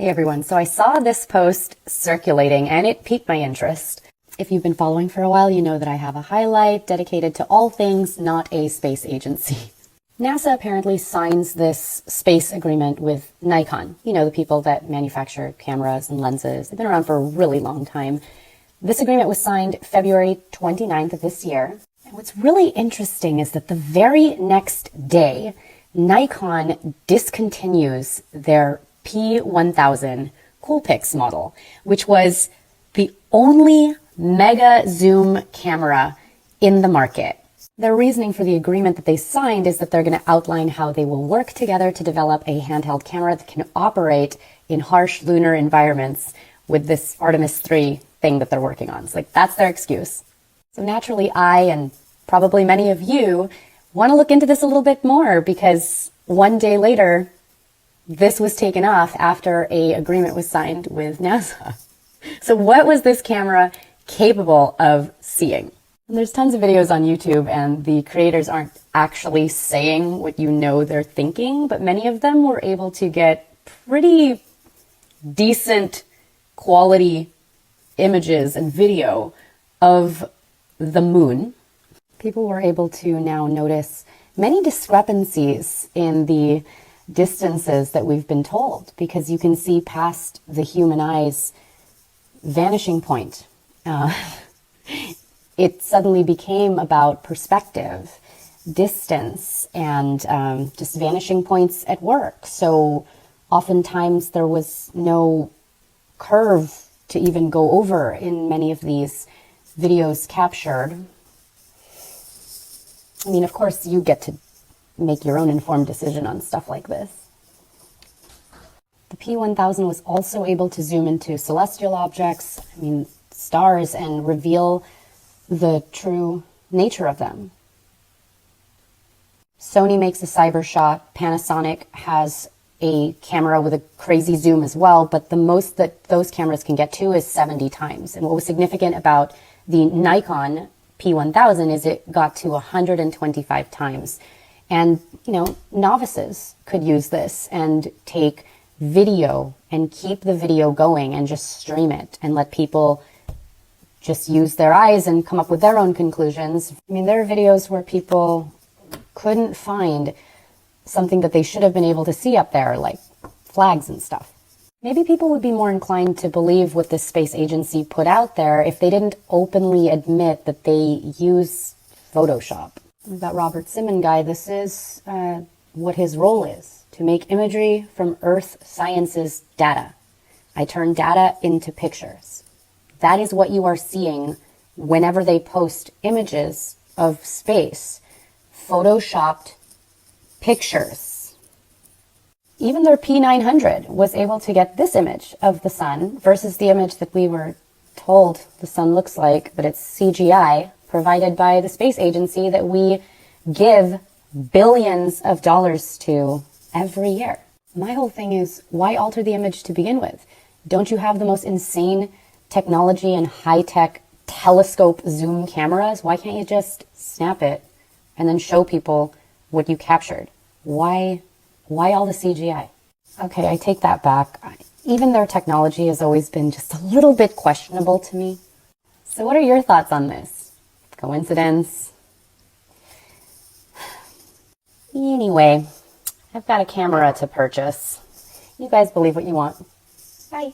Hey everyone, so I saw this post circulating and it piqued my interest. If you've been following for a while, you know that I have a highlight dedicated to all things not a space agency. NASA apparently signs this space agreement with Nikon, you know, the people that manufacture cameras and lenses. They've been around for a really long time. This agreement was signed February 29th of this year. And what's really interesting is that the very next day, Nikon discontinues their P1000 Coolpix model, which was the only mega zoom camera in the market. Their reasoning for the agreement that they signed is that they're going to outline how they will work together to develop a handheld camera that can operate in harsh lunar environments with this Artemis 3 thing that they're working on. So that's their excuse. So naturally, I and probably many of you want to look into this a little bit more, because one day later, this was taken off after an agreement was signed with NASA. So what was this camera capable of seeing? And there's tons of videos on YouTube, and the creators aren't actually saying what you know they're thinking, but many of them were able to get pretty decent quality images and video of the moon. People were able to now notice many discrepancies in the distances that we've been told, because you can see past the human eye's vanishing point. It suddenly became about perspective, distance, and just vanishing points at work. So oftentimes there was no curve to even go over in many of these videos captured. I mean, of course, you get to make your own informed decision on stuff like this. The P1000 was also able to zoom into celestial objects, stars, and reveal the true nature of them. Sony makes a cyber shot. Panasonic has a camera with a crazy zoom as well, but the most that those cameras can get to is 70 times. And what was significant about the Nikon P1000 is it got to 125 times. And, novices could use this and take video and keep the video going and just stream it and let people just use their eyes and come up with their own conclusions. There are videos where people couldn't find something that they should have been able to see up there, like flags and stuff. Maybe people would be more inclined to believe what this space agency put out there if they didn't openly admit that they use Photoshop. That Robert Simon guy, this is what his role is: to make imagery from Earth sciences data. I turn data into pictures. That is what you are seeing whenever they post images of space. Photoshopped pictures. Even their P900 was able to get this image of the sun versus the image that we were told the sun looks like, but it's CGI, provided by the space agency that we give billions of dollars to every year. My whole thing is, why alter the image to begin with? Don't you have the most insane technology and high-tech telescope zoom cameras? Why can't you just snap it and then show people what you captured? Why all the CGI? Okay, I take that back. Even their technology has always been just a little bit questionable to me. So what are your thoughts on this? Coincidence? Anyway, I've got a camera to purchase. You guys believe what you want. Bye.